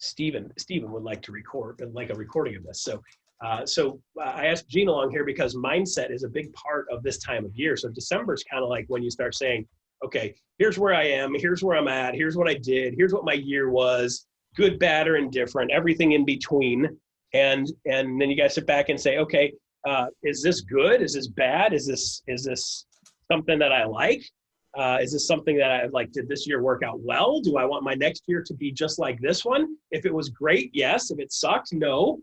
Steven would like to record, like a recording of this. So I asked Gene along here because mindset is a big part of this time of year. So December is kind of like when you start saying, okay, here's where I am, here's where I'm at, here's what I did, here's what my year was, good, bad, or indifferent, everything in between. And then you guys sit back and say, okay, is this good? Is this bad? Is this something that I like? Is this something that I like? Did this year work out well? Do I want my next year to be just like this one? If it was great, yes. If it sucked, no.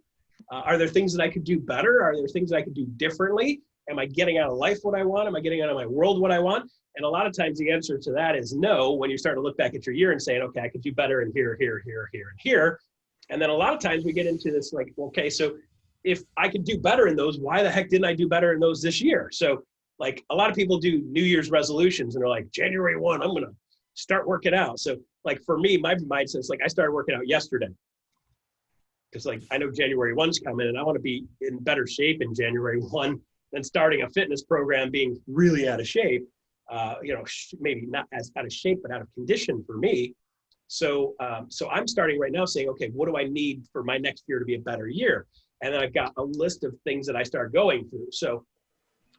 Are there things that I could do better? Are there things that I could do differently? Am I getting out of life what I want? Am I getting out of my world what I want? And a lot of times the answer to that is no, when you start to look back at your year and saying, okay, I could do better in here, here, here, here, and here. And then a lot of times we get into this like, okay, so if I could do better in those, why the heck didn't I do better in those this year? So like a lot of people do New Year's resolutions and they're like, January 1, I'm going to start working out. So like for me, my mindset is like I started working out yesterday. Because like I know January 1's coming and I want to be in better shape in January 1 than starting a fitness program being really out of shape. Maybe not as out of shape, but out of condition for me. So I'm starting right now saying, okay, what do I need for my next year to be a better year? And then I've got a list of things that I start going through. So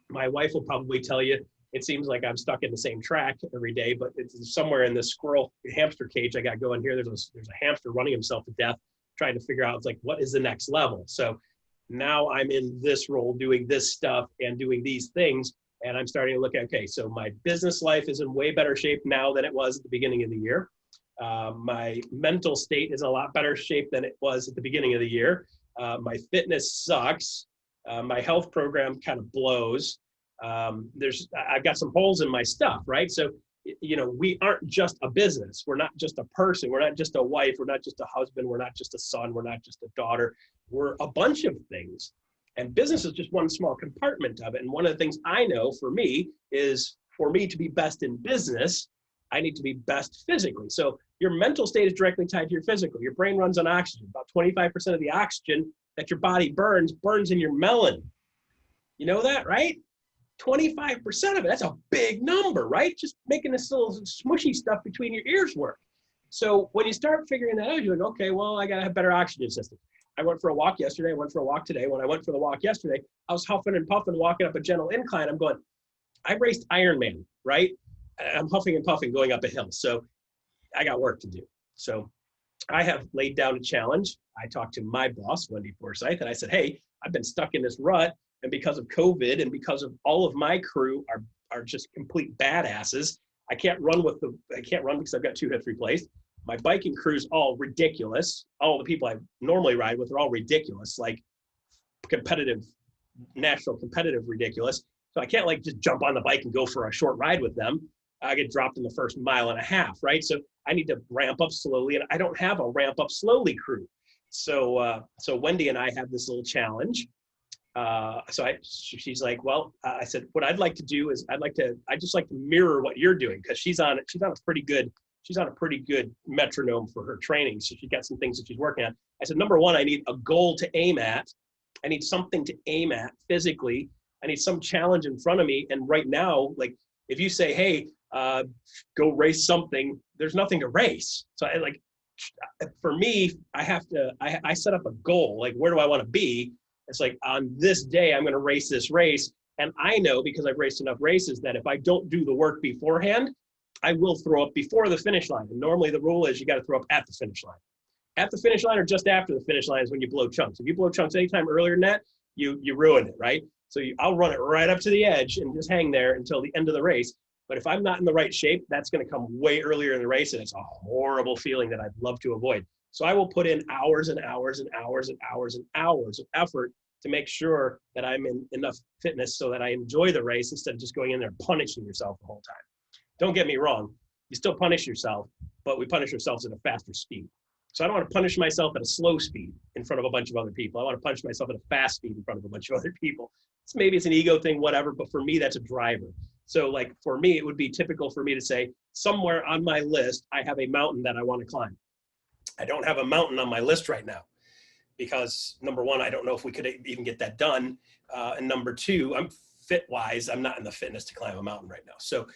my wife will probably tell you, it seems like I'm stuck in the same track every day, but it's somewhere in this squirrel hamster cage I got going here. There's a hamster running himself to death, trying to figure out, it's like, what is the next level? So now I'm in this role doing this stuff and doing these things. And I'm starting to look at, okay, so my business life is in way better shape now than it was at the beginning of the year. My mental state is in a lot better shape than it was at the beginning of the year. My fitness sucks. My health program kind of blows. I've got some holes in my stuff, right? So, we aren't just a business. We're not just a person. We're not just a wife. We're not just a husband. We're not just a son. We're not just a daughter. We're a bunch of things. And business is just one small compartment of it. And one of the things I know for me is for me to be best in business, I need to be best physically. So your mental state is directly tied to your physical. Your brain runs on oxygen. About 25% of the oxygen that your body burns in your melon. You know that, right? 25% of it, that's a big number, right? Just making this little smushy stuff between your ears work. So when you start figuring that out, you're like, okay, well, I got to have better oxygen system. I went for a walk yesterday. I went for a walk today. When I went for the walk yesterday, I was huffing and puffing, walking up a gentle incline. I'm going, I raced Ironman, right? I'm huffing and puffing going up a hill. So I got work to do. So I have laid down a challenge. I talked to my boss, Wendy Forsyth, and I said, hey, I've been stuck in this rut. And because of COVID and because of all of my crew are just complete badasses, I can't run because I've got 2 hips replaced. My biking crew's all ridiculous. All the people I normally ride with are all ridiculous, like national competitive ridiculous. So I can't like just jump on the bike and go for a short ride with them. I get dropped in the first mile and a half, right? So I need to ramp up slowly, and I don't have a ramp up slowly crew. So Wendy and I have this little challenge. She's like, well, I said, what I'd like to do is I just like to mirror what you're doing, because she's on a pretty good metronome for her training. So she's got some things that she's working on. I said, number one, I need a goal to aim at. I need something to aim at physically. I need some challenge in front of me. And right now, like if you say, hey, go race something, there's nothing to race. So for me, I set up a goal. Like, where do I want to be? It's like, on this day, I'm going to race this race. And I know, because I've raced enough races, that if I don't do the work beforehand, I will throw up before the finish line. And normally the rule is you got to throw up at the finish line. At the finish line or just after the finish line is when you blow chunks. If you blow chunks anytime earlier than that, you ruin it, right? So I'll run it right up to the edge and just hang there until the end of the race. But if I'm not in the right shape, that's going to come way earlier in the race, and it's a horrible feeling that I'd love to avoid. So I will put in hours and hours and hours and hours and hours of effort to make sure that I'm in enough fitness so that I enjoy the race instead of just going in there punishing yourself the whole time. Don't get me wrong, you still punish yourself, but we punish ourselves at a faster speed. So I don't want to punish myself at a slow speed in front of a bunch of other people. I want to punish myself at a fast speed in front of a bunch of other people. So maybe it's an ego thing, whatever, but for me, that's a driver. So like for me, it would be typical for me to say, somewhere on my list, I have a mountain that I want to climb. I don't have a mountain on my list right now because number one, I don't know if we could even get that done. And number two, I'm fit-wise, I'm not in the fitness to climb a mountain right now. So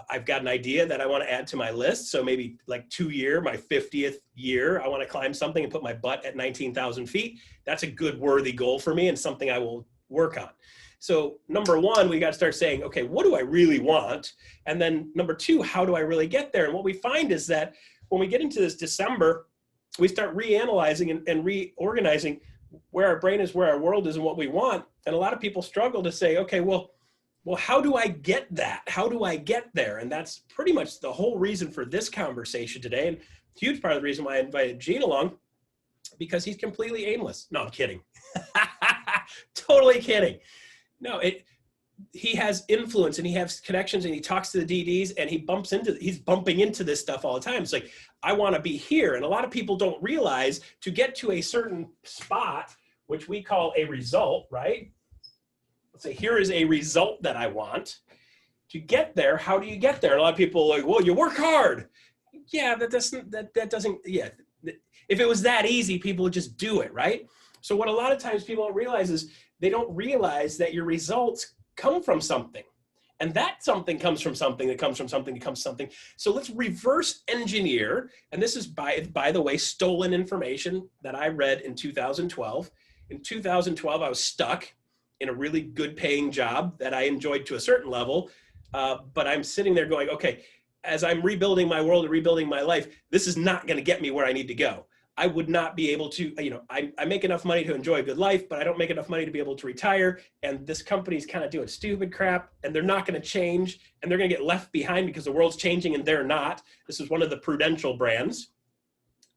I've got an idea that I want to add to my list. So maybe like my 50th year, I want to climb something and put my butt at 19,000 feet. That's a good, worthy goal for me and something I will work on. So number one, we got to start saying, okay, what do I really want? And then number two, how do I really get there? And what we find is that when we get into this December, we start reanalyzing and reorganizing where our brain is, where our world is, and what we want. And a lot of people struggle to say, okay, well, how do I get that? How do I get there? And that's pretty much the whole reason for this conversation today. And a huge part of the reason why I invited Gene along, because he's completely aimless. No, I'm kidding. Totally kidding. No, he has influence and he has connections and he talks to the DDs and he's bumping into this stuff all the time. It's like, I want to be here. And a lot of people don't realize to get to a certain spot, which we call a result, right? Let's say, here is a result that I want. To get there, how do you get there? And a lot of people are like, well, you work hard. Yeah, that doesn't, yeah. If it was that easy, people would just do it, right? So what a lot of times people don't realize is they don't realize that your results come from something. And that something comes from something that comes from something that comes from something. So let's reverse engineer. And this is, by the way, stolen information that I read in 2012. In 2012, I was stuck in a really good paying job that I enjoyed to a certain level. But I'm sitting there going, okay, as I'm rebuilding my world and rebuilding my life, this is not going to get me where I need to go. I would not be able to, I make enough money to enjoy a good life, but I don't make enough money to be able to retire. And this company's kind of doing stupid crap and they're not going to change and they're going to get left behind because the world's changing and they're not. This is one of the Prudential brands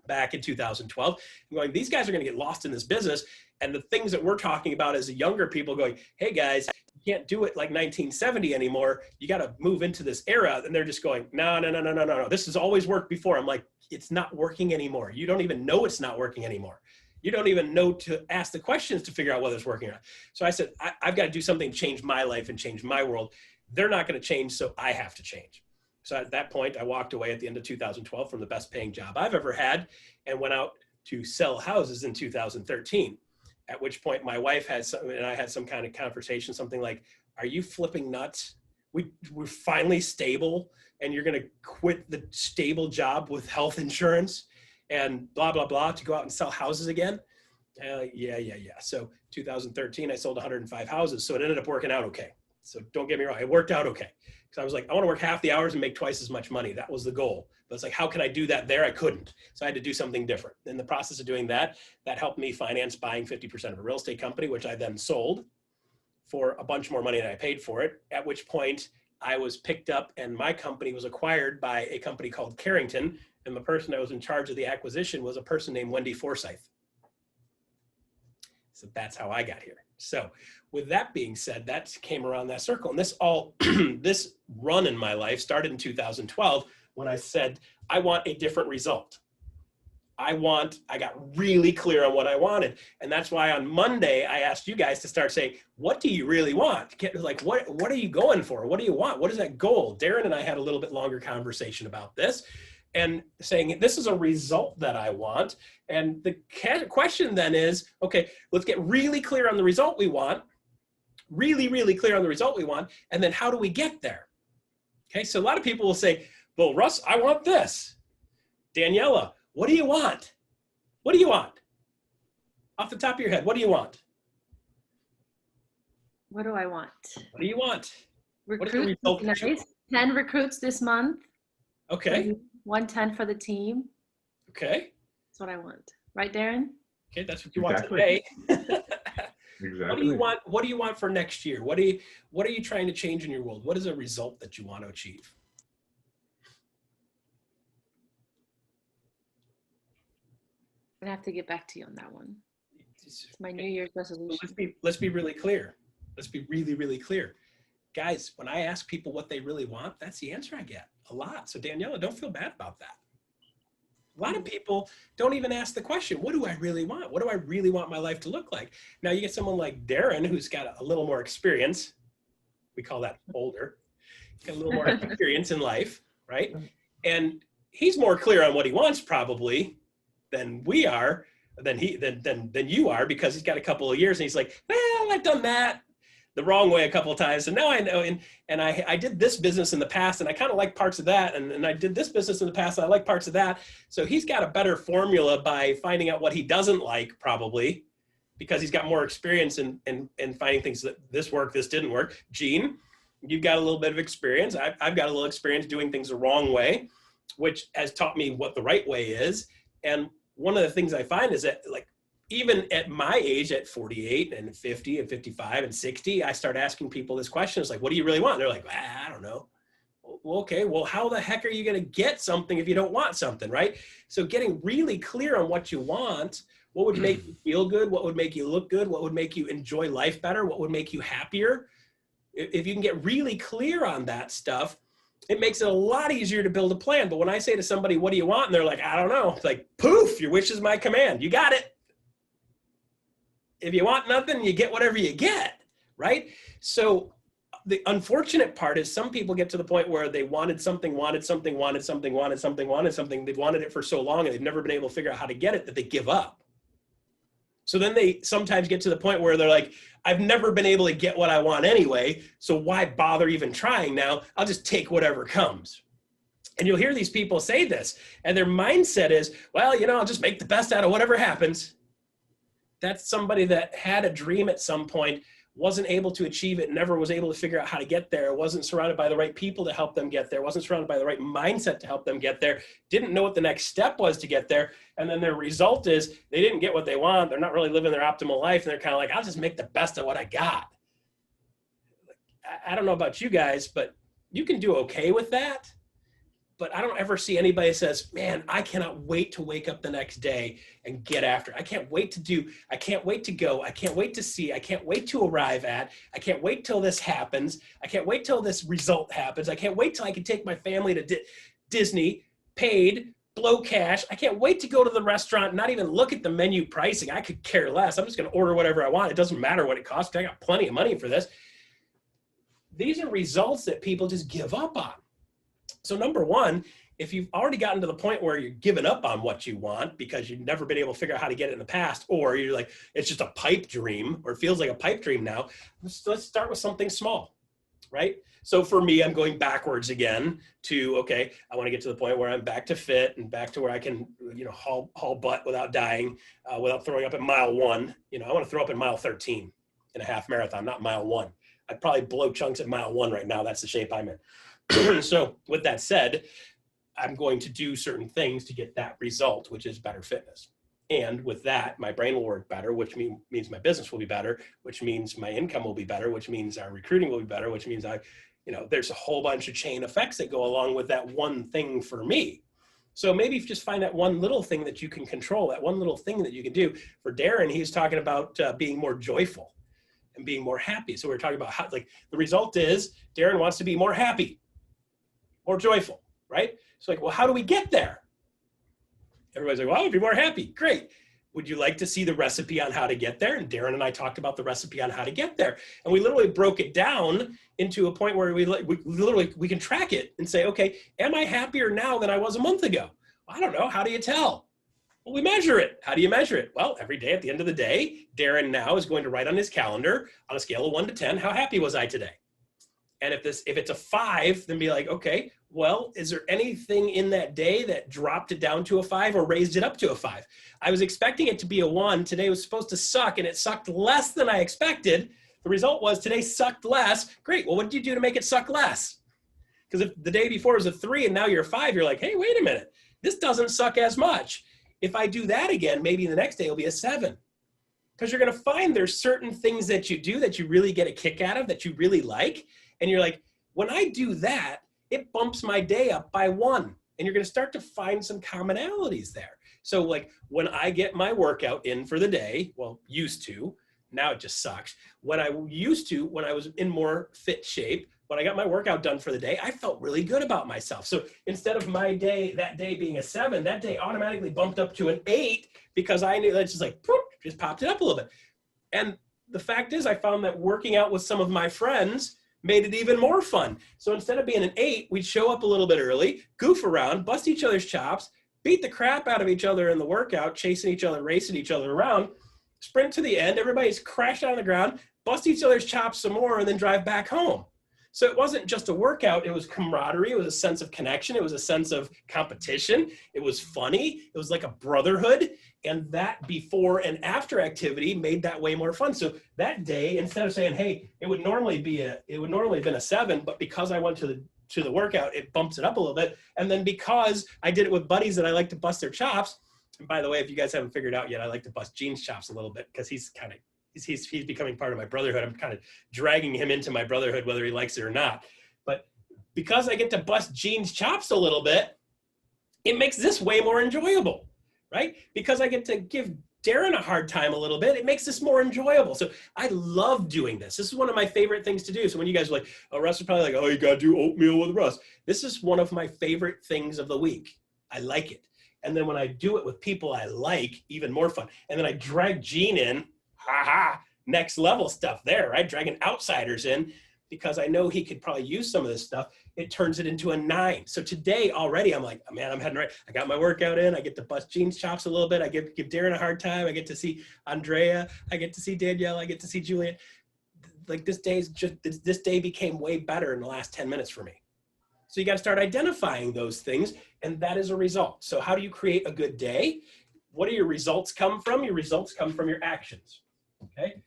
back in 2012. I'm going, these guys are going to get lost in this business. And the things that we're talking about as younger people going, hey guys, you can't do it like 1970 anymore. You got to move into this era. And they're just going, no. This has always worked before. I'm like, it's not working anymore. You don't even know it's not working anymore. You don't even know to ask the questions to figure out whether it's working or not. So I said, I've got to do something to change my life and change my world. They're not going to change, so I have to change. So at that point, I walked away at the end of 2012 from the best paying job I've ever had and went out to sell houses in 2013. At which point my wife had some, and I had some kind of conversation, something like, are you flipping nuts? We're finally stable and you're going to quit the stable job with health insurance and blah, blah, blah to go out and sell houses again? Yeah. So 2013, I sold 105 houses. So it ended up working out okay. So don't get me wrong. It worked out okay. Because I was like, I want to work half the hours and make twice as much money. That was the goal. But it's like, how can I do that there? I couldn't. So I had to do something different. In the process of doing that, that helped me finance buying 50% of a real estate company, which I then sold for a bunch more money than I paid for it. At which point I was picked up and my company was acquired by a company called Carrington. And the person that was in charge of the acquisition was a person named Wendy Forsythe. So that's how I got here. So with that being said, that came around that circle. And this run in my life started in 2012 when I said, I want a different result. I got really clear on what I wanted. And that's why on Monday, I asked you guys to start saying, what do you really want? Like, what are you going for? What do you want? What is that goal? Darren and I had a little bit longer conversation about this and saying, this is a result that I want. And the question then is, okay, let's get really clear on the result we want, really clear on the result we want. And then how do we get there? Okay, so a lot of people will say, well, Russ, I want this. Daniela, what do you want? What do you want? Off the top of your head, what do you want? What do I want? What do you want? Recruits, nice. 10 recruits this month. Okay. 110 for the team. Okay. That's what I want. Right, Darren? Okay, that's what you want today. Exactly. What do you want? What do you want for next year? What are you trying to change in your world? What is a result that you want to achieve? I'm gonna have to get back to you on that one. It's my New Year's resolution. Let's be really clear. Let's be really clear. Guys, when I ask people what they really want, that's the answer I get a lot. So Daniela, don't feel bad about that. A lot of people don't even ask the question, what do I really want? What do I really want my life to look like? Now you get someone like Darren, who's got a little more experience. We call that older. He's got a little more experience in life, right? And he's more clear on what he wants probably than we are, than you are, because he's got a couple of years and he's like, well, I've done that. the wrong way a couple of times. And now I know, and I did this business in the past and I kind of like parts of that. And I did this business in the past and I like parts of that. So he's got a better formula by finding out what he doesn't like, probably, because he's got more experience in finding things that this worked, this didn't work. Gene, you've got a little bit of experience. I've got a little experience doing things the wrong way, which has taught me what the right way is. And one of the things I find is that, like, even at my age, at 48 and 50 and 55 and 60, I start asking people this question. It's like, what do you really want? And they're like, I don't know. Well, okay, well, how the heck are you going to get something if you don't want something, right? So getting really clear on what you want, what would make you feel good, what would make you look good, what would make you enjoy life better, what would make you happier. If you can get really clear on that stuff, it makes it a lot easier to build a plan. But when I say to somebody, what do you want? And they're like, I don't know. It's like, poof, your wish is my command. You got it. If you want nothing, you get whatever you get, right? So the unfortunate part is some people get to the point where they wanted something. They've wanted it for so long and they've never been able to figure out how to get it that they give up. So then they sometimes get to the point where they're like, I've never been able to get what I want anyway, so why bother even trying now? I'll just take whatever comes. And you'll hear these people say this, and their mindset is, well, I'll just make the best out of whatever happens. That's somebody that had a dream at some point, wasn't able to achieve it, never was able to figure out how to get there, wasn't surrounded by the right people to help them get there, wasn't surrounded by the right mindset to help them get there, didn't know what the next step was to get there, and then their result is they didn't get what they want, they're not really living their optimal life, and they're kind of like, I'll just make the best of what I got. I don't know about you guys, but you can do okay with that. But I don't ever see anybody that says, man, I cannot wait to wake up the next day and get after it. I can't wait to do, I can't wait to go. I can't wait to see. I can't wait to arrive at. I can't wait till this happens. I can't wait till this result happens. I can't wait till I can take my family to Disney, paid, blow cash. I can't wait to go to the restaurant, not even look at the menu pricing. I could care less. I'm just going to order whatever I want. It doesn't matter what it costs. I got plenty of money for this. These are results that people just give up on. So number one, if you've already gotten to the point where you're giving up on what you want because you've never been able to figure out how to get it in the past, or you're like, it's just a pipe dream, or it feels like a pipe dream now, let's start with something small, right? So for me, I'm going backwards again to, okay, I want to get to the point where I'm back to fit and back to where I can, haul butt without dying, without throwing up at mile 1. I want to throw up at mile 13 in a half marathon, not mile 1. I'd probably blow chunks at mile 1 right now. That's the shape I'm in. So with that said, I'm going to do certain things to get that result, which is better fitness. And with that, my brain will work better, which means my business will be better, which means my income will be better, which means our recruiting will be better, which means there's a whole bunch of chain effects that go along with that one thing for me. So maybe if you just find that one little thing that you can control, that one little thing that you can do. For Darren, he's talking about being more joyful and being more happy. So we're talking about how, the result is Darren wants to be more happy, more joyful, right? So well, how do we get there? Everybody's like, well, I'll be more happy. Great. Would you like to see the recipe on how to get there? And Darren and I talked about the recipe on how to get there. And we literally broke it down into a point where we can track it and say, okay, am I happier now than I was a month ago? Well, I don't know. How do you tell? Well, we measure it. How do you measure it? Well, every day at the end of the day, Darren now is going to write on his calendar on a scale of 1 to 10, how happy was I today? And if it's a 5, then be like, okay, well, is there anything in that day that dropped it down to a 5 or raised it up to a 5? I was expecting it to be a 1. Today was supposed to suck, and it sucked less than I expected. The result was today sucked less. Great. Well, what did you do to make it suck less? Because if the day before was a 3 and now you're a 5, you're like, hey, wait a minute. This doesn't suck as much. If I do that again, maybe the next day will be a 7. Because you're going to find there's certain things that you do that you really get a kick out of, that you really like. And you're like, when I do that, it bumps my day up by 1. And you're going to start to find some commonalities there. So when I get my workout in for the day, well, used to, now it just sucks. When I was in more fit shape, when I got my workout done for the day, I felt really good about myself. So instead of that day being a 7, that day automatically bumped up to an 8 because I knew that just popped it up a little bit. And the fact is I found that working out with some of my friends made it even more fun. So instead of being an 8, we'd show up a little bit early, goof around, bust each other's chops, beat the crap out of each other in the workout, chasing each other, racing each other around. sprint to the end, everybody's crashed on the ground, bust each other's chops some more, and then drive back home. So it wasn't just a workout, it was camaraderie, it was a sense of connection, it was a sense of competition, it was funny, it was like a brotherhood, and that before and after activity made that way more fun. So that day, instead of saying, hey, it would normally have been a 7, but because I went to the workout, it bumps it up a little bit. And then because I did it with buddies that I like to bust their chops, and by the way, if you guys haven't figured out yet, I like to bust Gene's chops a little bit because he's becoming part of my brotherhood. I'm kind of dragging him into my brotherhood, whether he likes it or not. But because I get to bust Gene's chops a little bit, it makes this way more enjoyable, right? Because I get to give Darren a hard time a little bit, it makes this more enjoyable. So I love doing this. This is one of my favorite things to do. So when you guys are like, oh, Russ is probably like, oh, you got to do oatmeal with Russ. This is one of my favorite things of the week. I like it. And then when I do it with people I like, even more fun. And then I drag Gene in, next level stuff there, right? Dragging outsiders in because I know he could probably use some of this stuff. It turns it into a 9. So today already I'm like, man, I'm heading right. I got my workout in. I get to bust Gene's chops a little bit. I give Darren a hard time. I get to see Andrea. I get to see Danielle. I get to see Julian. Like this day became way better in the last 10 minutes for me. So you got to start identifying those things, and that is a result. So how do you create a good day? What do your results come from? Your results come from your actions, okay?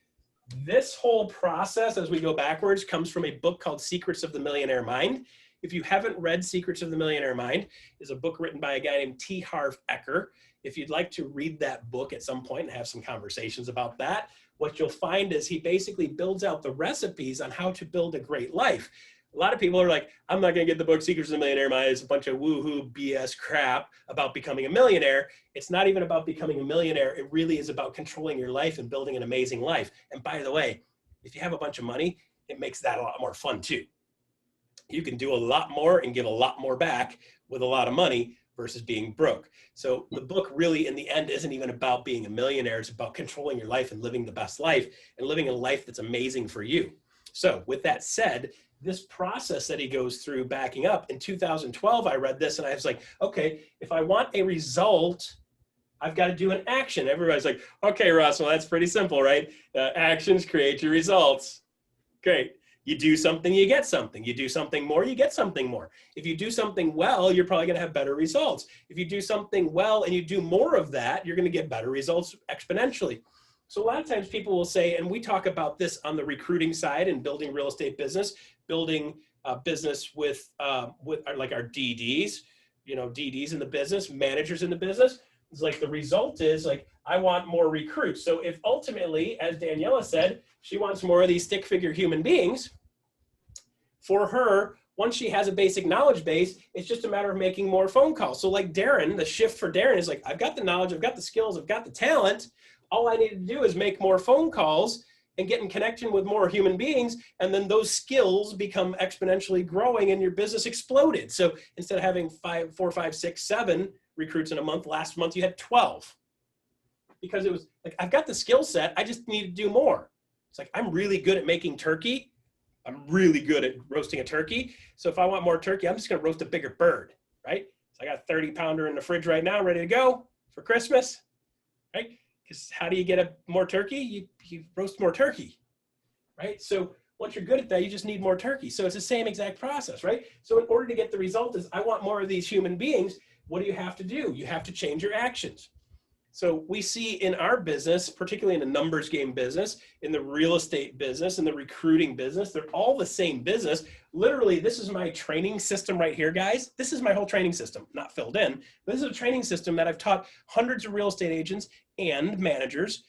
This whole process, as we go backwards, comes from a book called Secrets of the Millionaire Mind. If you haven't read Secrets of the Millionaire Mind, it's a book written by a guy named T. Harv Eker. If you'd like to read that book at some point and have some conversations about that, what you'll find is he basically builds out the recipes on how to build a great life. A lot of people are like, I'm not going to get the book Secrets of the Millionaire Mind. It's a bunch of woohoo BS crap about becoming a millionaire. It's not even about becoming a millionaire. It really is about controlling your life and building an amazing life. And by the way, if you have a bunch of money, it makes that a lot more fun too. You can do a lot more and give a lot more back with a lot of money versus being broke. So the book really in the end isn't even about being a millionaire. It's about controlling your life and living the best life and living a life that's amazing for you. So with that said, this process that he goes through backing up, in 2012, I read this and I was like, okay, if I want a result, I've got to do an action. Everybody's like, okay, Russell, that's pretty simple, right? Actions create your results. Great. You do something, you get something. You do something more, you get something more. If you do something well, you're probably going to have better results. If you do something well and you do more of that, you're going to get better results exponentially. So a lot of times people will say, and we talk about this on the recruiting side and building real estate business, building business with like our DDs, DDs in the business, managers in the business. It's like the result is like, I want more recruits. So if ultimately, as Daniela said, she wants more of these stick figure human beings, for her, once she has a basic knowledge base, it's just a matter of making more phone calls. So like Darren, the shift for Darren is like, I've got the knowledge, I've got the skills, I've got the talent. All I need to do is make more phone calls and get in connection with more human beings. And then those skills become exponentially growing and your business exploded. So instead of having 4, 5, 6, 7 recruits in a month, last month you had 12. Because it was like, I've got the skill set, I just need to do more. It's like, I'm really good at making turkey. I'm really good at roasting a turkey. So if I want more turkey, I'm just gonna roast a bigger bird, right? So I got a 30-pounder in the fridge right now, ready to go for Christmas, right? Because how do you get more turkey? You roast more turkey, right? So once you're good at that, you just need more turkey. So it's the same exact process, right? So in order to get the result is, I want more of these human beings, what do you have to do? You have to change your actions. So we see in our business, particularly in the numbers game business, in the real estate business, in the recruiting business, they're all the same business. Literally, this is my training system right here, guys. This is my whole training system, not filled in. But this is a training system that I've taught hundreds of real estate agents and managers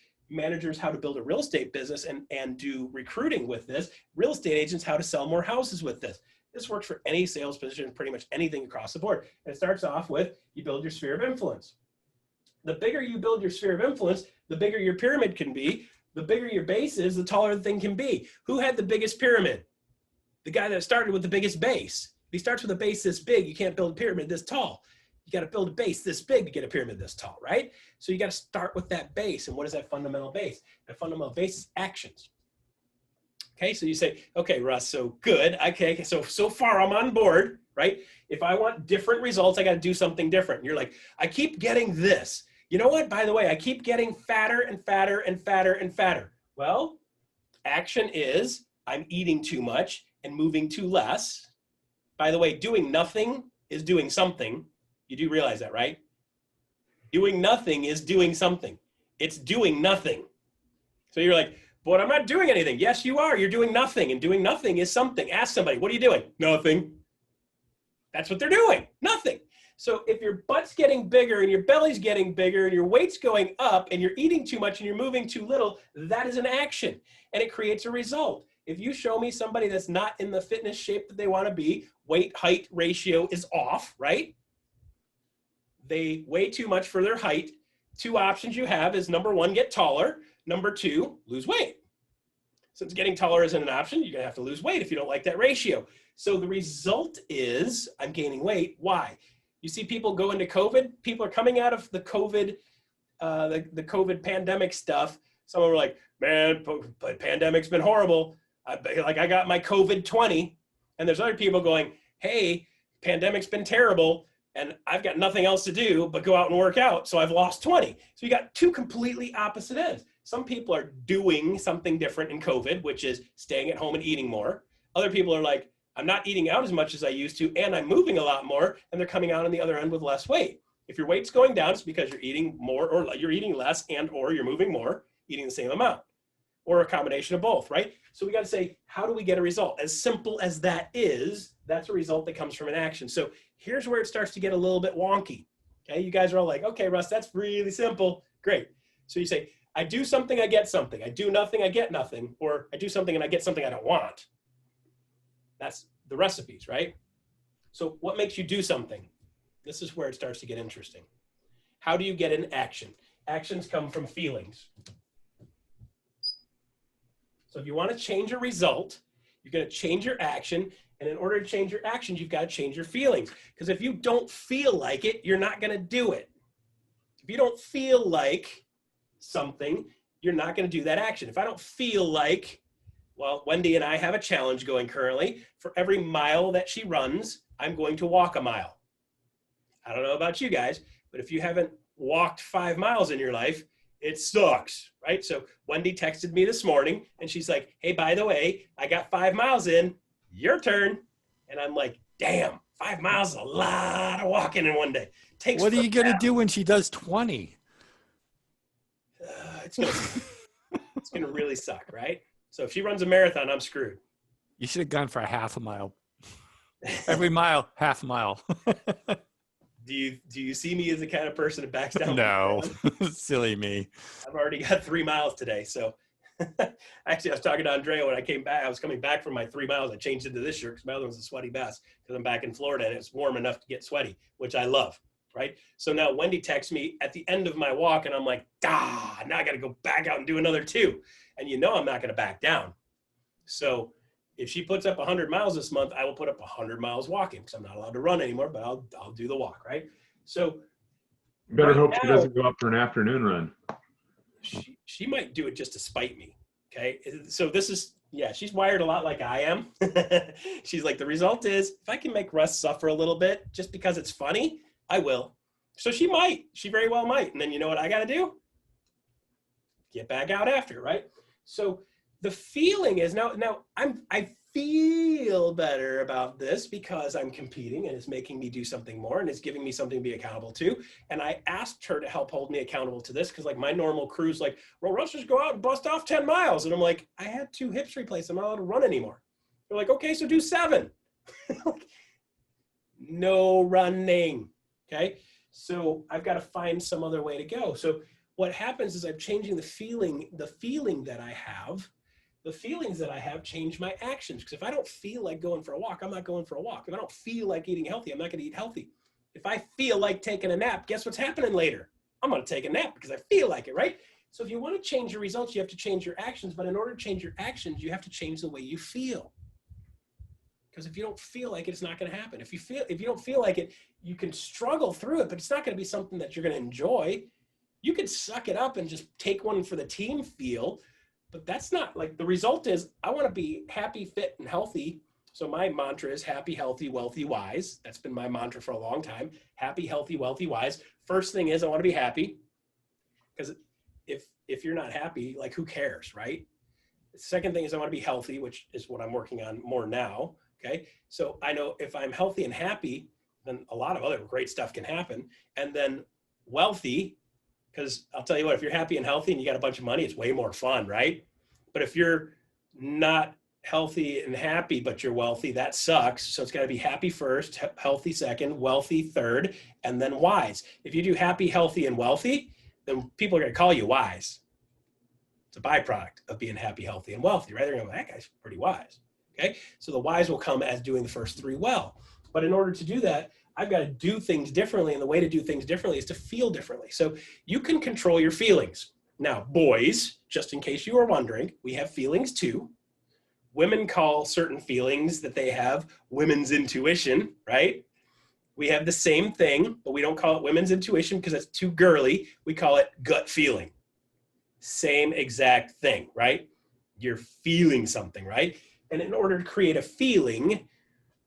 how to build a real estate business and do recruiting with this, real estate agents how to sell more houses with this. This works for any sales position, pretty much anything across the board. And it starts off with, you build your sphere of influence. The bigger you build your sphere of influence, the bigger your pyramid can be. The bigger your base is, the taller the thing can be. Who had the biggest pyramid? The guy that started with the biggest base. If he starts with a base this big, you can't build a pyramid this tall. You got to build a base this big to get a pyramid this tall, right? So you got to start with that base. And what is that fundamental base? That fundamental base is actions. Okay, so you say, okay, Russ, so good. Okay, so far I'm on board, right? If I want different results, I got to do something different. And you're like, I keep getting this. you know what, by the way, I keep getting fatter and fatter and fatter and fatter. Well, action is I'm eating too much and moving too less. By the way, doing nothing is doing something. You do realize that, right? Doing nothing is doing something. It's doing nothing. So you're like, but I'm not doing anything. Yes, you are. You're doing nothing, and doing nothing is something. Ask somebody, what are you doing? Nothing. That's what they're doing. Nothing. So if your butt's getting bigger and your belly's getting bigger and your weight's going up and you're eating too much and you're moving too little, that is an action, and it creates a result. If you show me somebody that's not in the fitness shape that they want to be, weight height ratio is off, right? They weigh too much for their height. Two options you have is number one, get taller. Number two, lose weight. Since getting taller isn't an option, you're gonna have to lose weight if you don't like that ratio. So the result is I'm gaining weight. Why? You see people go into COVID. People are coming out of the COVID, the COVID pandemic stuff. Some are like, man, pandemic's been horrible. I got my COVID 20. And there's other people going, hey, pandemic's been terrible. And I've got nothing else to do but go out and work out. So I've lost 20. So you got two completely opposite ends. Some people are doing something different in COVID, which is staying at home and eating more. Other people are like, I'm not eating out as much as I used to, and I'm moving a lot more, and they're coming out on the other end with less weight. If your weight's going down, it's because you're eating more, or you're eating less, and or you're moving more, eating the same amount, or a combination of both, right? So we got to say, how do we get a result? As simple as that is, that's a result that comes from an action. So here's where it starts to get a little bit wonky. Okay, you guys are all like, okay, Russ, that's really simple. Great. So you say, I do something, I get something. I do nothing, I get nothing. Or I do something and I get something I don't want. That's the recipes, right? So what makes you do something? This is where it starts to get interesting. How do you get an action? Actions come from feelings. So if you want to change a result, you're going to change your action. And in order to change your actions, you've got to change your feelings. Because if you don't feel like it, you're not going to do it. If you don't feel like something, you're not going to do that action. If I don't feel like, well, Wendy and I have a challenge going currently. For every mile that she runs, I'm going to walk a mile. I don't know about you guys, but if you haven't walked 5 miles in your life, it sucks, right? So Wendy texted me this morning and she's like, hey, by the way, I got 5 miles in, your turn. And I'm like, damn, 5 miles is a lot of walking in one day. What are you going to do when she does 20? It's gonna really suck, right? So if she runs a marathon, I'm screwed. You should have gone for a half a mile. Every mile, half a mile. Do you see me as the kind of person that backs down? No, silly me. I've already got 3 miles today. So actually, I was talking to Andrea when I came back. I was coming back from my 3 miles. I changed into this shirt because my other one's a sweaty bass because I'm back in Florida and it's warm enough to get sweaty, which I love, right? So now Wendy texts me at the end of my walk and I'm like, now I got to go back out and do another 2. And you know I'm not going to back down. So if she puts up 100 miles this month, I will put up 100 miles walking because I'm not allowed to run anymore, but I'll do the walk, right? So You better hope she doesn't go up for an afternoon run. She might do it just to spite me, okay? So this is, yeah, she's wired a lot like I am. She's like, the result is, if I can make Russ suffer a little bit just because it's funny, I will. So she very well might. And then you know what I got to do? Get back out after, right? So the feeling is now I feel better about this because I'm competing and it's making me do something more and it's giving me something to be accountable to. And I asked her to help hold me accountable to this because like my normal crew's like, well, Russ, just go out and bust off 10 miles. And I'm like, I had 2 hips replaced. I'm not allowed to run anymore. They're like, okay, so do 7. No running, okay? So I've got to find some other way to go. So what happens is I'm changing the feeling that I have. The feelings that I have change my actions. Because if I don't feel like going for a walk, I'm not going for a walk. If I don't feel like eating healthy, I'm not going to eat healthy. If I feel like taking a nap, guess what's happening later? I'm going to take a nap because I feel like it, right? So if you want to change your results, you have to change your actions. But in order to change your actions, you have to change the way you feel. Because if you don't feel like it, it's not going to happen. If you don't feel like it, you can struggle through it, but it's not going to be something that you're going to enjoy. You could suck it up and just take one for the team feel, but that's not like the result is I want to be happy, fit, and healthy. So my mantra is happy, healthy, wealthy, wise. That's been my mantra for a long time. Happy, healthy, wealthy, wise. First thing is I want to be happy. Because if you're not happy, like who cares, right? The second thing is I want to be healthy, which is what I'm working on more now. Okay. So I know if I'm healthy and happy, then a lot of other great stuff can happen. And then wealthy, because I'll tell you what, if you're happy and healthy and you got a bunch of money, it's way more fun, right? But if you're not healthy and happy, but you're wealthy, that sucks. So it's got to be happy first, healthy second, wealthy third, and then wise. If you do happy, healthy, and wealthy, then people are going to call you wise. It's a byproduct of being happy, healthy, and wealthy, right? They're going to go, that guy's pretty wise. Okay. So the wise will come as doing the first three well. But in order to do that, I've got to do things differently. And the way to do things differently is to feel differently. So you can control your feelings. Now, boys, just in case you were wondering, we have feelings too. Women call certain feelings that they have women's intuition, right? We have the same thing, but we don't call it women's intuition because it's too girly. We call it gut feeling. Same exact thing, right? You're feeling something, right? And in order to create a feeling,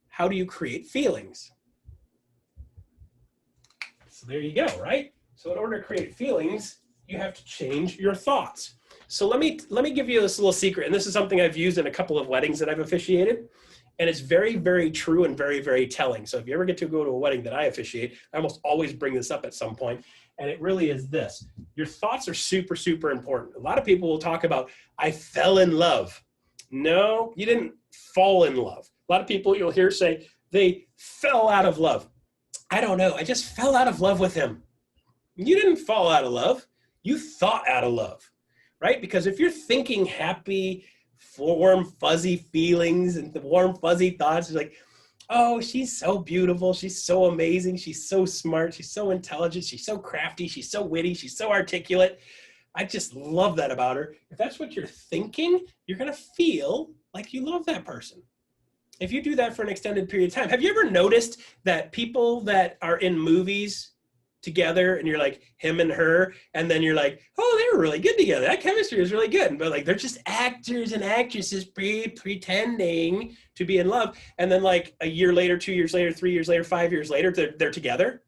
how do you create feelings? So there you go, right? So in order to create feelings, you have to change your thoughts. So let me give you this little secret, and this is something I've used in a couple of weddings that I've officiated, and it's very, very true and very, very telling. So if you ever get to go to a wedding that I officiate, I almost always bring this up at some point, and it really is this. Your thoughts are super, super important. A lot of people will talk about, I fell in love. No, you didn't fall in love. A lot of people you'll hear say, they fell out of love. I don't know. I just fell out of love with him. You didn't fall out of love. You thought out of love, right? Because if you're thinking happy, warm, fuzzy feelings and the warm, fuzzy thoughts, like, oh, she's so beautiful. She's so amazing. She's so smart. She's so intelligent. She's so crafty. She's so witty. She's so articulate. I just love that about her. If that's what you're thinking, you're going to feel like you love that person. If you do that for an extended period of time, have you ever noticed that people that are in movies together and you're like him and her, and then you're like, oh, they were really good together. That chemistry is really good. But like, they're just actors and actresses pretending to be in love. And then like a year later, 2 years later, 3 years later, 5 years later, they're together.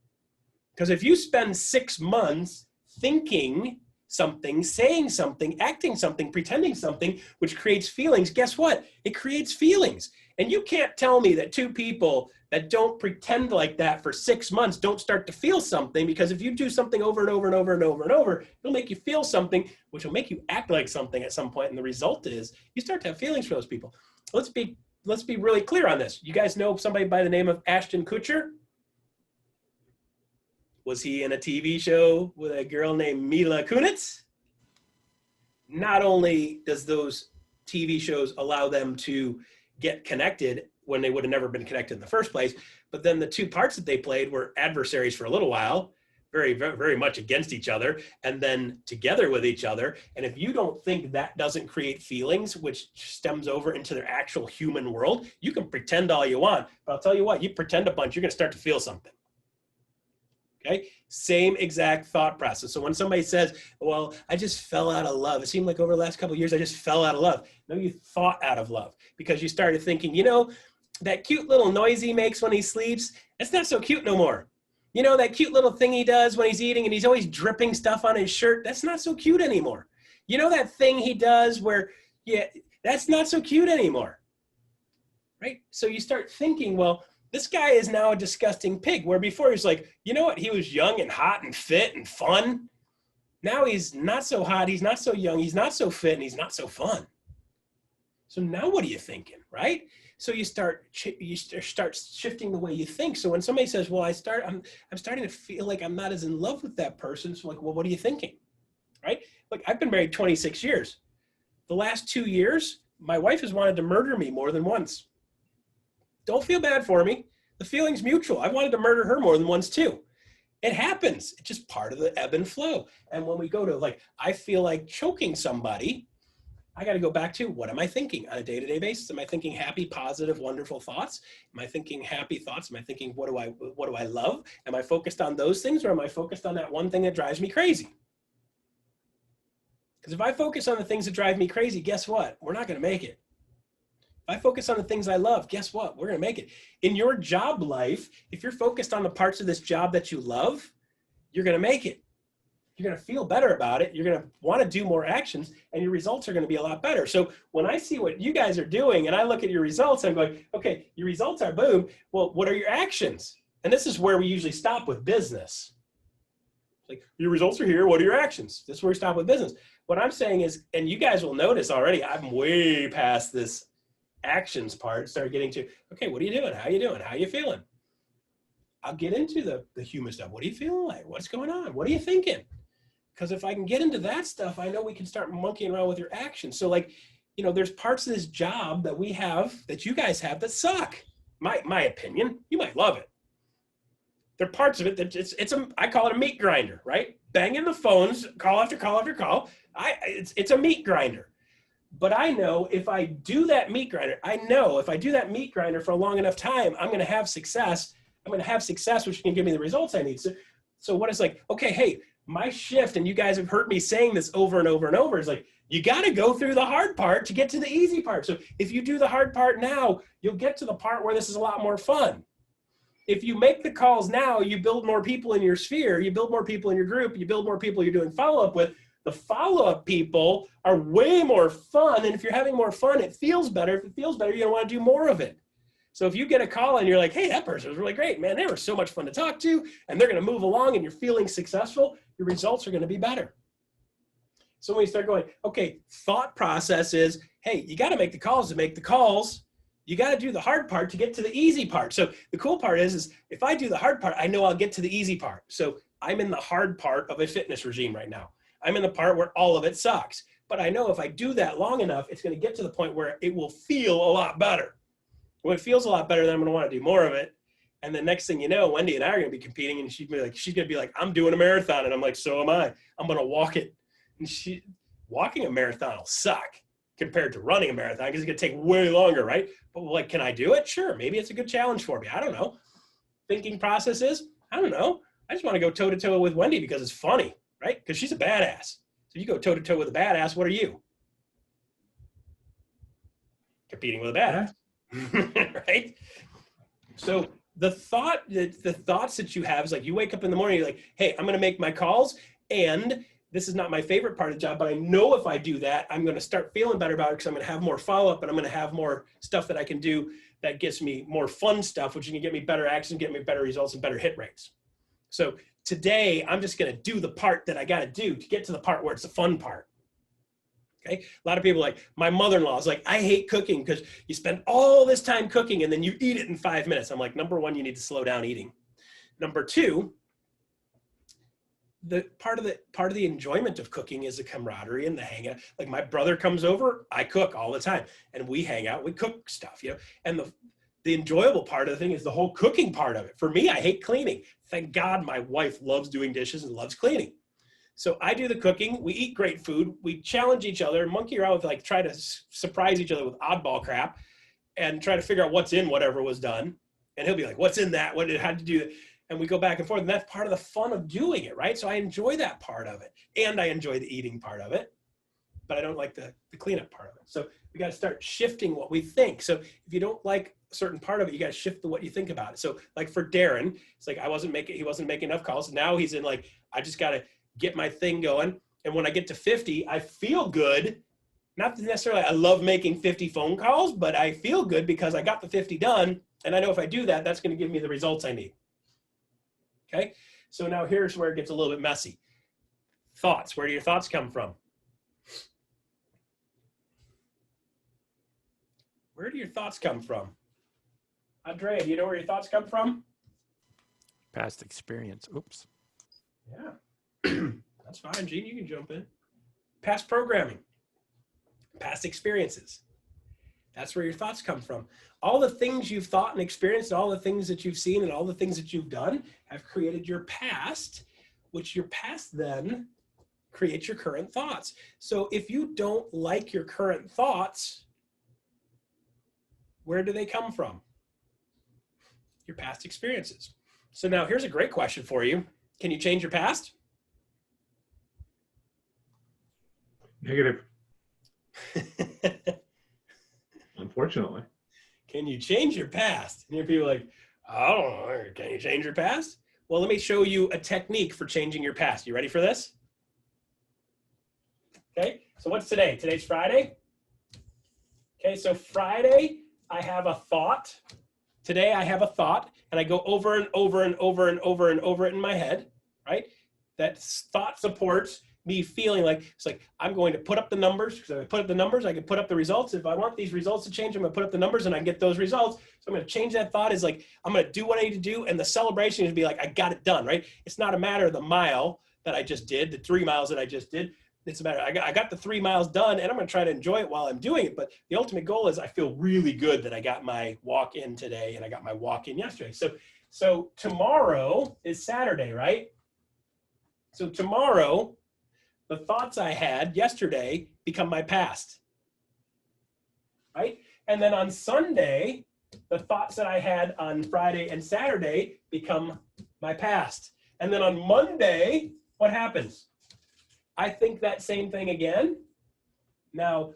Because if you spend 6 months thinking something, saying something, acting something, pretending something, which creates feelings, guess what? It creates feelings. And you can't tell me that two people that don't pretend like that for 6 months don't start to feel something, because if you do something over and over and over and over and over, it'll make you feel something, which will make you act like something at some point. And the result is you start to have feelings for those people. Let's be really clear on this. You guys know somebody by the name of Ashton Kutcher? Was he in a TV show with a girl named Mila Kunis? Not only does those TV shows allow them to get connected when they would have never been connected in the first place, but then the two parts that they played were adversaries for a little while, very, very, very much against each other, and then together with each other. And if you don't think that doesn't create feelings, which stems over into their actual human world, you can pretend all you want, but I'll tell you what, you pretend a bunch, you're going to start to feel something. Okay, same exact thought process. So when somebody says, well, I just fell out of love, it seemed like over the last couple of years, I just fell out of love. No, you thought out of love, because you started thinking, you know, that cute little noise he makes when he sleeps, it's not so cute no more. You know, that cute little thing he does when he's eating and he's always dripping stuff on his shirt, that's not so cute anymore. You know, that thing he does where, yeah, that's not so cute anymore, right? So you start thinking, well, this guy is now a disgusting pig, where before he's like, you know what, he was young and hot and fit and fun. Now he's not so hot, he's not so young, he's not so fit, and he's not so fun. So now what are you thinking, right? So you start shifting the way you think. So when somebody says, well, I'm starting to feel like I'm not as in love with that person. So like, well, what are you thinking, right? Like, I've been married 26 years. The last 2 years, my wife has wanted to murder me more than once. Don't feel bad for me. The feeling's mutual. I wanted to murder her more than once too. It happens. It's just part of the ebb and flow. And when we go to like, I feel like choking somebody, I got to go back to, what am I thinking on a day-to-day basis? Am I thinking happy, positive, wonderful thoughts? Am I thinking happy thoughts? Am I thinking, what do I love? Am I focused on those things, or am I focused on that one thing that drives me crazy? Because if I focus on the things that drive me crazy, guess what? We're not going to make it. If I focus on the things I love, guess what? We're going to make it. In your job life, if you're focused on the parts of this job that you love, you're going to make it. you're going to feel better about it. You're going to want to do more actions, and your results are going to be a lot better. So when I see what you guys are doing and I look at your results, I'm going, okay, your results are boom. Well, what are your actions? And this is where we usually stop with business. Like, your results are here. What are your actions? This is where we stop with business. What I'm saying is, and you guys will notice already, I'm way past this actions part, start getting to, okay, what are you doing? How you doing? How you feeling? I'll get into the human stuff. What are you feeling like? What's going on? What are you thinking? Because if I can get into that stuff, I know we can start monkeying around with your actions. So like, you know, there's parts of this job that we have, that you guys have, that suck. My opinion, you might love it. There are parts of it that I call it a meat grinder, right? Banging the phones, call after call after call. It's a meat grinder. But I know if I do that meat grinder, for a long enough time, I'm going to have success. I'm going to have success, which can give me the results I need. So what it's like, okay, hey, my shift, and you guys have heard me saying this over and over and over, is like, you got to go through the hard part to get to the easy part. So if you do the hard part now, you'll get to the part where this is a lot more fun. If you make the calls now, you build more people in your sphere, you build more people in your group, you build more people you're doing follow-up with. The follow-up people are way more fun. And if you're having more fun, it feels better. If it feels better, you're going to want to do more of it. So if you get a call and you're like, hey, that person was really great, man, they were so much fun to talk to, and they're going to move along and you're feeling successful, your results are going to be better. So when you start going, okay, thought process is, hey, you got to make the calls to make the calls. You got to do the hard part to get to the easy part. So the cool part is if I do the hard part, I know I'll get to the easy part. So I'm in the hard part of a fitness regime right now. I'm in the part where all of it sucks. But I know if I do that long enough, it's going to get to the point where it will feel a lot better. When it feels a lot better, then I'm going to want to do more of it. And the next thing you know, Wendy and I are going to be competing, and she's going to be like, I'm doing a marathon. And I'm like, so am I. I'm going to walk it. And walking a marathon will suck compared to running a marathon, because it's going to take way longer, right? But like, can I do it? Sure. Maybe it's a good challenge for me. I don't know. Thinking process is, I don't know. I just want to go toe to toe with Wendy because it's funny, right? Because she's a badass. So you go toe to toe with a badass. What are you? Competing with a badass. Right? So the thoughts that you have is like, you wake up in the morning, you're like, hey, I'm going to make my calls, and this is not my favorite part of the job, but I know if I do that, I'm going to start feeling better about it, because I'm going to have more follow-up, and I'm going to have more stuff that I can do that gets me more fun stuff, which can get me better action, get me better results and better hit rates. So today, I'm just going to do the part that I got to do to get to the part where it's the fun part. Okay. A lot of people, like my mother-in-law, is like, I hate cooking because you spend all this time cooking and then you eat it in 5 minutes. I'm like, number one, you need to slow down eating. Number two, the part of the enjoyment of cooking is the camaraderie and the hangout. Like, my brother comes over, I cook all the time, and we hang out, we cook stuff, you know. And the enjoyable part of the thing is the whole cooking part of it. For me, I hate cleaning. Thank God my wife loves doing dishes and loves cleaning. So I do the cooking, we eat great food, we challenge each other, monkey around with, like, try to surprise each other with oddball crap and try to figure out what's in whatever was done. And he'll be like, what's in that? How did you do that? And we go back and forth, and that's part of the fun of doing it, right? So I enjoy that part of it, and I enjoy the eating part of it, but I don't like the cleanup part of it. So we got to start shifting what we think. So if you don't like a certain part of it, you got to shift what you think about it. So like for Darren, it's like, he wasn't making enough calls. Now he's in like, I just got to get my thing going. And when I get to 50, I feel good. Not necessarily I love making 50 phone calls, but I feel good because I got the 50 done. And I know if I do that, that's going to give me the results I need. Okay. So now here's where it gets a little bit messy. Thoughts. Where do your thoughts come from? Where do your thoughts come from? Andrea, do you know where your thoughts come from? Past experience. Oops. Yeah. That's fine, Gene. You can jump in. Past programming. Past experiences. That's where your thoughts come from. All the things you've thought and experienced, all the things that you've seen and all the things that you've done have created your past, which your past then creates your current thoughts. So if you don't like your current thoughts, where do they come from? Your past experiences. So now here's a great question for you. Can you change your past? Negative. Unfortunately. Can you change your past? And your people are like, I don't know. Can you change your past? Well, let me show you a technique for changing your past. You ready for this? Okay, so what's today? Today's Friday. Okay, so Friday, I have a thought. Today I have a thought, and I go over and over and over and over and over it in my head, right? That thought supports me feeling like, it's like, I'm going to put up the numbers, because if I put up the numbers, I can put up the results. If I want these results to change, I'm gonna put up the numbers and I get those results. So I'm gonna change that thought is like, I'm gonna do what I need to do, and the celebration is to be like, I got it done, right? It's not a matter of the mile that I just did, the 3 miles that I just did. It's a matter, I got the 3 miles done, and I'm gonna try to enjoy it while I'm doing it. But the ultimate goal is I feel really good that I got my walk in today and I got my walk in yesterday. So tomorrow is Saturday, right? So tomorrow, the thoughts I had yesterday become my past, right? And then on Sunday, the thoughts that I had on Friday and Saturday become my past. And then on Monday, what happens? I think that same thing again. Now,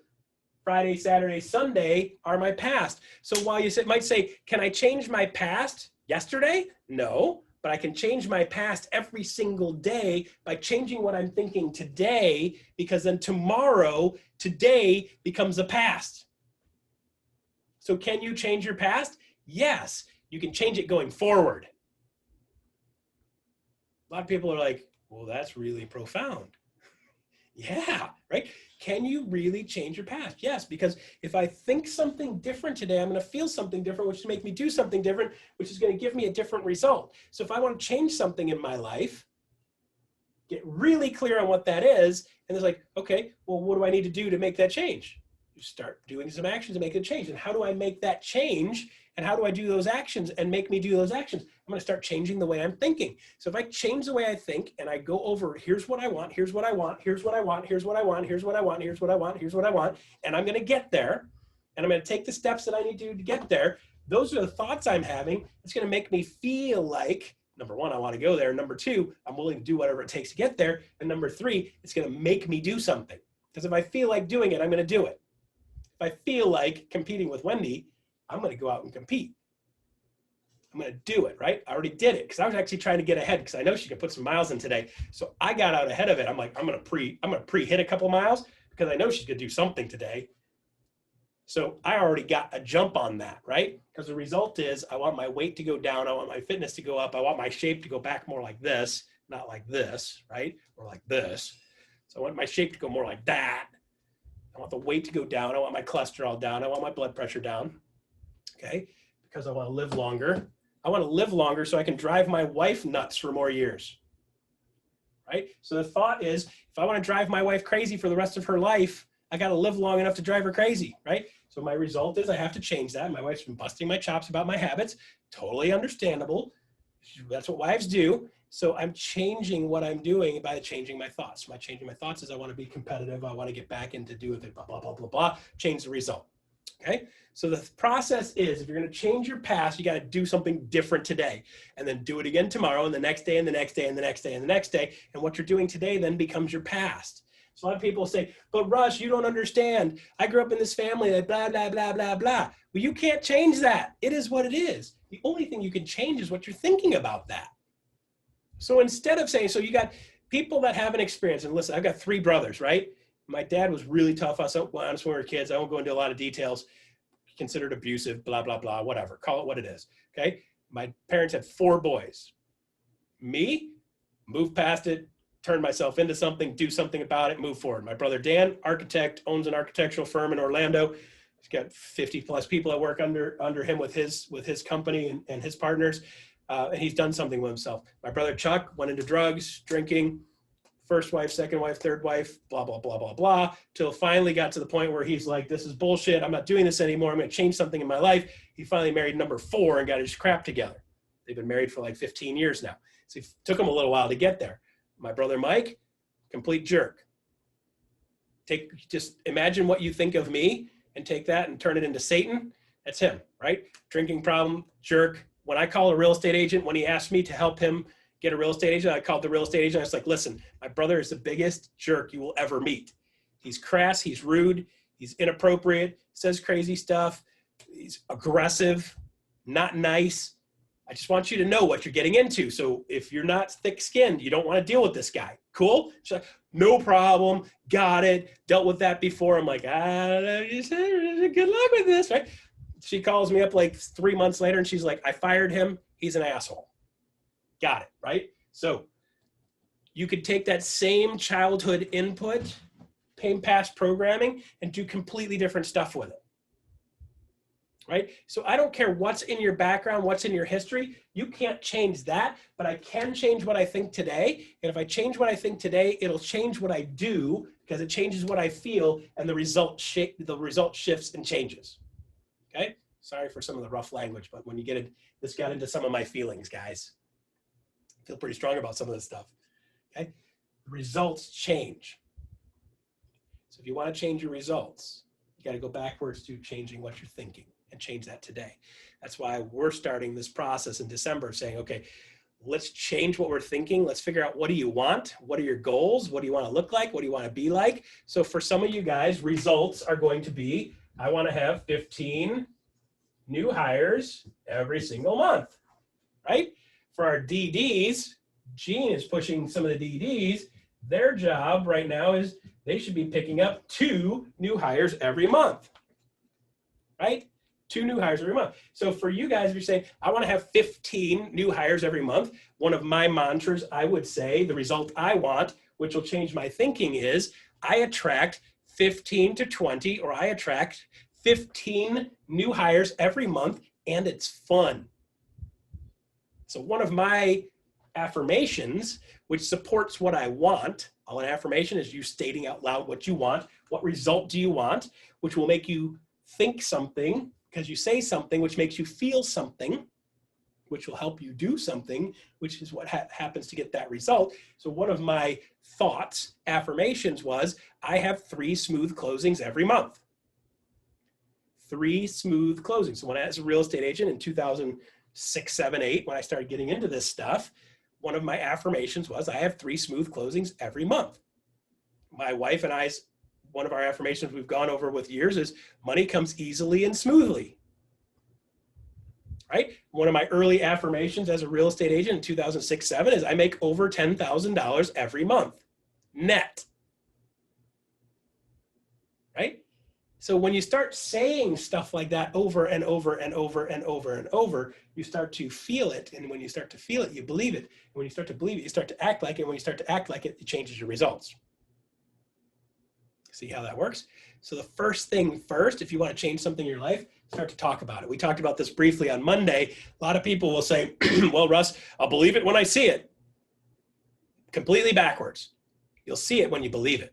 Friday, Saturday, Sunday are my past. So while you might say, can I change my past yesterday? No, but I can change my past every single day by changing what I'm thinking today, because then tomorrow, today becomes the past. So can you change your past? Yes, you can change it going forward. A lot of people are like, well, that's really profound. Yeah, right? Can you really change your past? Yes, because if I think something different today, I'm going to feel something different, which is make me do something different, which is going to give me a different result. So if I want to change something in my life, get really clear on what that is, and it's like, okay, well, what do I need to do to make that change? You start doing some actions to make a change. And how do I make that change? And how do I do those actions and make me do those actions? I'm going to start changing the way I'm thinking. So if I change the way I think and I go over, here's what I want, here's what I want, here's what I want, here's what I want, here's what I want, here's what I want, here's what I want, and I'm going to get there, and I'm going to take the steps that I need to get there. Those are the thoughts I'm having. It's going to make me feel like, number one, I want to go there. Number two, I'm willing to do whatever it takes to get there. And number three, it's going to make me do something. Because if I feel like doing it, I'm going to do it. If I feel like competing with Wendy, I'm going to go out and compete. I'm going to do it, right? I already did it because I was actually trying to get ahead because I know she could put some miles in today. So I got out ahead of it. I'm like, I'm going to pre-hit a couple miles because I know she's going to do something today. So I already got a jump on that, right? Because the result is I want my weight to go down. I want my fitness to go up. I want my shape to go back more like this, not like this, right? Or like this. So I want my shape to go more like that. I want the weight to go down. I want my cholesterol down. I want my blood pressure down. Okay, because I want to live longer. I want to live longer so I can drive my wife nuts for more years, right? So the thought is, if I want to drive my wife crazy for the rest of her life, I got to live long enough to drive her crazy, right? So my result is I have to change that. My wife's been busting my chops about my habits. Totally understandable. That's what wives do. So I'm changing what I'm doing by changing my thoughts. By changing my thoughts is I want to be competitive. I want to get back into do it, blah, blah, blah, blah, blah. Change the result. Okay, so the process is, if you're going to change your past, you got to do something different today, and then do it again tomorrow, and the next day, and the next day, and the next day, and the next day. And what you're doing today then becomes your past. So a lot of people say, but Russ, you don't understand. I grew up in this family that blah, blah, blah, blah, blah. Well, you can't change that. It is what it is. The only thing you can change is what you're thinking about that. So instead of saying, so you got people that have an experience, and listen, I've got 3 brothers, right? My dad was really tough on us when we were kids. I won't go into a lot of details. Considered abusive, blah, blah, blah, whatever. Call it what it is, okay? My parents had 4 boys. Me, move past it, turn myself into something, do something about it, move forward. My brother Dan, architect, owns an architectural firm in Orlando. He's got 50 plus people that work under him with his company and his partners. And he's done something with himself. My brother Chuck went into drugs, drinking, first wife, second wife, third wife, blah, blah, blah, blah, blah, till finally got to the point where he's like, this is bullshit. I'm not doing this anymore. I'm going to change something in my life. He finally married number 4 and got his crap together. They've been married for like 15 years now. So it took him a little while to get there. My brother Mike, complete jerk. Just imagine what you think of me and take that and turn it into Satan. That's him, right? Drinking problem, jerk. When I call a real estate agent, when he asked me to help him get a real estate agent, I called the real estate agent. I was like, listen, my brother is the biggest jerk you will ever meet. He's crass, he's rude, he's inappropriate, says crazy stuff, he's aggressive, not nice. I just want you to know what you're getting into. So if you're not thick-skinned, you don't want to deal with this guy. Cool? She's like, no problem, got it, dealt with that before. I'm like, good luck with this, right? She calls me up like 3 months later and she's like, I fired him. He's an asshole. Got it, right? So you could take that same childhood input, past programming, and do completely different stuff with it. Right? So I don't care what's in your background, what's in your history. You can't change that, but I can change what I think today. And if I change what I think today, it'll change what I do because it changes what I feel, and the result shifts and changes. Okay? Sorry for some of the rough language, but when you get it, this got into some of my feelings, guys. I feel pretty strong about some of this stuff. Okay? The results change. So if you want to change your results, you got to go backwards to changing what you're thinking and change that today. That's why we're starting this process in December saying, okay, let's change what we're thinking. Let's figure out, what do you want? What are your goals? What do you want to look like? What do you want to be like? So for some of you guys, results are going to be, I want to have 15 new hires every single month, right? For our DDs, Gene is pushing some of the DDs. Their job right now is they should be picking up 2 new hires every month, right? 2 new hires every month. So for you guys, if you're saying, I want to have 15 new hires every month, one of my mantras, I would say, the result I want, which will change my thinking, is I attract 15 to 20, or I attract 15 new hires every month, and it's fun. So one of my affirmations, which supports what I want, an affirmation is you stating out loud what you want. What result do you want? Which will make you think something, because you say something, which makes you feel something, which will help you do something, which is what happens to get that result. So one of my thoughts, affirmations, was I have 3 smooth closings every month. 3 smooth closings. So when I was a real estate agent in 2006, 7, 8, when I started getting into this stuff, one of my affirmations was I have 3 smooth closings every month. My wife and I's, one of our affirmations we've gone over with years is money comes easily and smoothly, right? One of my early affirmations as a real estate agent in 2006, 7 is I make over $10,000 every month, net, right? So when you start saying stuff like that over and over and over and over and over, you start to feel it. And when you start to feel it, you believe it. And when you start to believe it, you start to act like it. And when you start to act like it, it changes your results. See how that works? So the first thing first, if you want to change something in your life, start to talk about it. We talked about this briefly on Monday. A lot of people will say, well, Russ, I'll believe it when I see it. Completely backwards. You'll see it when you believe it.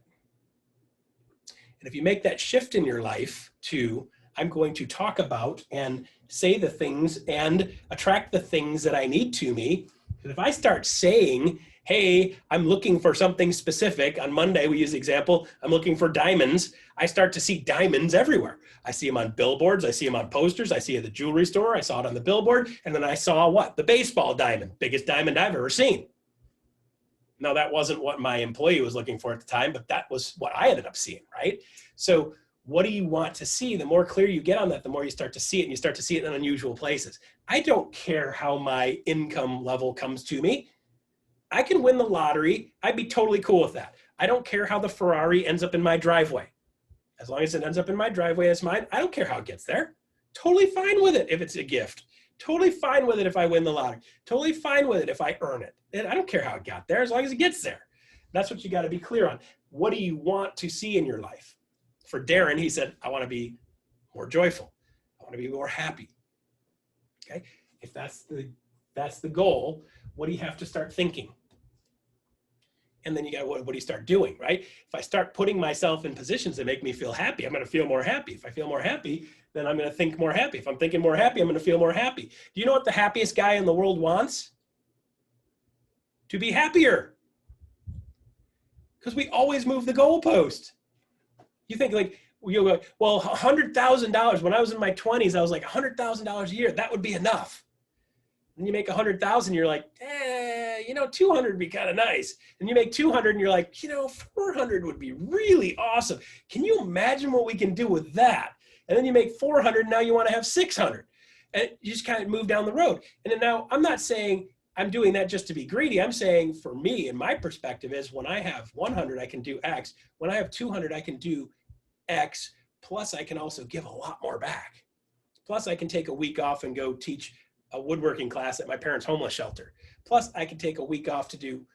And if you make that shift in your life to, I'm going to talk about and say the things and attract the things that I need to me. Because if I start saying, hey, I'm looking for something specific. On Monday, we use the example, I'm looking for diamonds. I start to see diamonds everywhere. I see them on billboards. I see them on posters. I see it at the jewelry store. I saw it on the billboard. And then I saw what? The baseball diamond, biggest diamond I've ever seen. Now, that wasn't what my employee was looking for at the time, but that was what I ended up seeing, right? So what do you want to see? The more clear you get on that, the more you start to see it, and you start to see it in unusual places. I don't care how my income level comes to me. I can win the lottery. I'd be totally cool with that. I don't care how the Ferrari ends up in my driveway. As long as it ends up in my driveway as mine, I don't care how it gets there. Totally fine with it if it's a gift. Totally fine with it if I win the lottery. Totally fine with it if I earn it. And I don't care how it got there as long as it gets there. That's what you got to be clear on. What do you want to see in your life? For Darren, he said, I want to be more joyful. I want to be more happy. Okay? If that's the goal, what do you have to start thinking? And then you got what do you start doing, right? If I start putting myself in positions that make me feel happy, I'm going to feel more happy. If I feel more happy, then I'm going to think more happy. If I'm thinking more happy, I'm going to feel more happy. Do you know what the happiest guy in the world wants? To be happier. Because we always move the goalpost. You think like, you'll go, well, $100,000. When I was in my 20s, I was like, $100,000 a year, that would be enough. And you make 100,000, you're like, 200 would be kind of nice. And you make 200 and you're like, 400 would be really awesome. Can you imagine what we can do with that? And then you make 400, now you want to have 600. And you just kind of move down the road. And then now I'm not saying I'm doing that just to be greedy. I'm saying for me, in my perspective is when I have 100, I can do X. When I have 200, I can do X. Plus I can also give a lot more back. Plus I can take a week off and go teach a woodworking class at my parents' homeless shelter. Plus I can take a week off to do,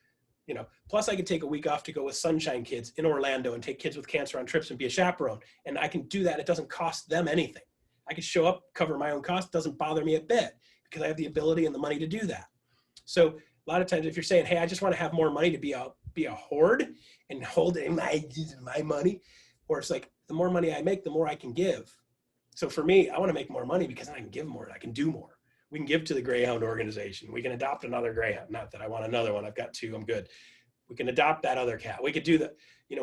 plus I could take a week off to go with Sunshine Kids in Orlando and take kids with cancer on trips and be a chaperone. And I can do that. It doesn't cost them anything. I can show up, cover my own cost. It doesn't bother me a bit because I have the ability and the money to do that. So a lot of times if you're saying, hey, I just want to have more money to be a hoard and hold my money, or it's like the more money I make, the more I can give. So for me, I want to make more money because I can give more. I can do more. We can give to the Greyhound organization. We can adopt another Greyhound. Not that I want another one. I've got 2. I'm good. We can adopt that other cat. We could do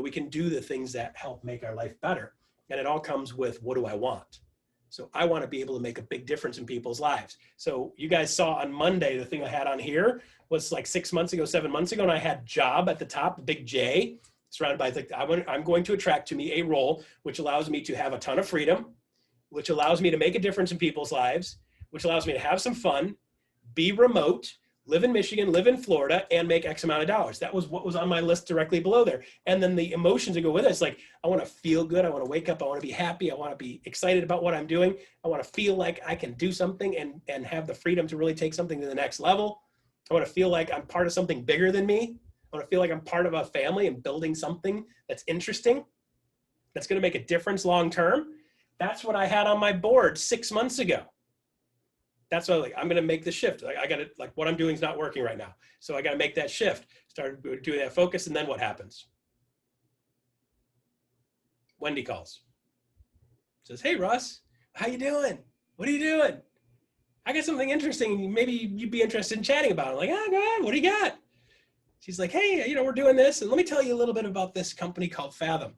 we can do the things that help make our life better. And it all comes with, what do I want? So I want to be able to make a big difference in people's lives. So you guys saw on Monday, the thing I had on here was like 6 months ago, 7 months ago, and I had job at the top, the big J, surrounded by, like, I'm going to attract to me a role which allows me to have a ton of freedom, which allows me to make a difference in people's lives, which allows me to have some fun, be remote, live in Michigan, live in Florida, and make X amount of dollars. That was what was on my list directly below there. And then the emotions that go with it, it's like, I want to feel good. I want to wake up. I want to be happy. I want to be excited about what I'm doing. I want to feel like I can do something and have the freedom to really take something to the next level. I want to feel like I'm part of something bigger than me. I want to feel like I'm part of a family and building something that's interesting, that's going to make a difference long-term. That's what I had on my board 6 months ago. That's why I'm going to make the shift. I got to, what I'm doing is not working right now. So I got to make that shift. Start doing that focus. And then what happens? Wendy calls. Says, hey, Russ, how you doing? What are you doing? I got something interesting. Maybe you'd be interested in chatting about it. I'm like, go ahead. What do you got? She's like, hey, we're doing this. And let me tell you a little bit about this company called Fathom.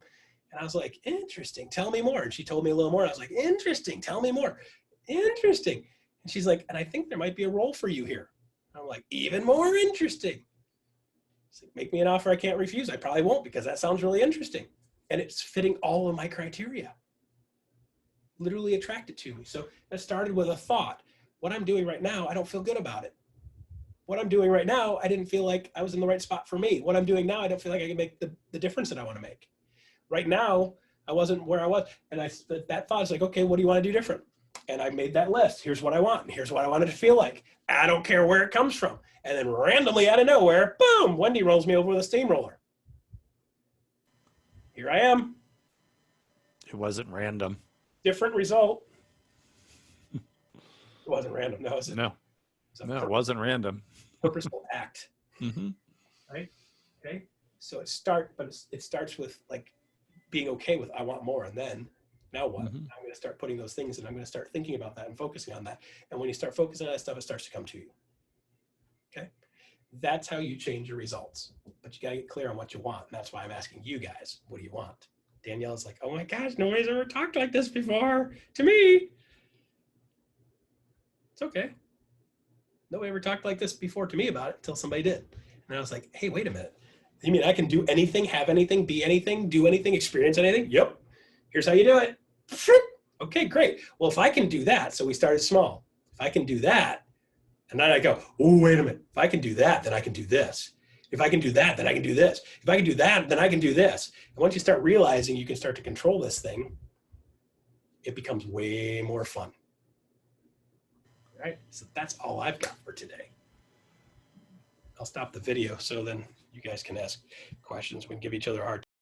And I was like, interesting. Tell me more. And she told me a little more. I was like, interesting. Tell me more. Interesting. And she's like, and I think there might be a role for you here. And I'm like, even more interesting. She's like, make me an offer I can't refuse. I probably won't because that sounds really interesting. And it's fitting all of my criteria. Literally attracted to me. So that started with a thought. What I'm doing right now, I don't feel good about it. What I'm doing right now, I didn't feel like I was in the right spot for me. What I'm doing now, I don't feel like I can make the difference that I want to make. Right now, I wasn't where I was. And that thought is like, okay, what do you want to do different? And I made that list. Here's what I want. And here's what I wanted to feel like. I don't care where it comes from. And then randomly out of nowhere, boom, Wendy rolls me over with a steamroller. Here I am. It wasn't random. Different result. It wasn't random. No, it wasn't random. Purposeful act. Mm-hmm. Right? Okay. So it starts with like being okay with I want more, and then now what? Mm-hmm. I'm going to start putting those things, and I'm going to start thinking about that and focusing on that. And when you start focusing on that stuff, it starts to come to you. Okay. That's how you change your results. But you got to get clear on what you want. And that's why I'm asking you guys, what do you want? Danielle's like, oh my gosh, nobody's ever talked like this before to me. It's okay. Nobody ever talked like this before to me about it until somebody did. And I was like, hey, wait a minute. You mean I can do anything, have anything, be anything, do anything, experience anything? Yep. Here's how you do it. Okay, great. Well, if I can do that, so we started small. If I can do that, and then I go, oh, wait a minute. If I can do that, then I can do this. If I can do that, then I can do this. If I can do that, then I can do this. And once you start realizing you can start to control this thing, it becomes way more fun. All right, so that's all I've got for today. I'll stop the video so then you guys can ask questions. We can give each other a hard time.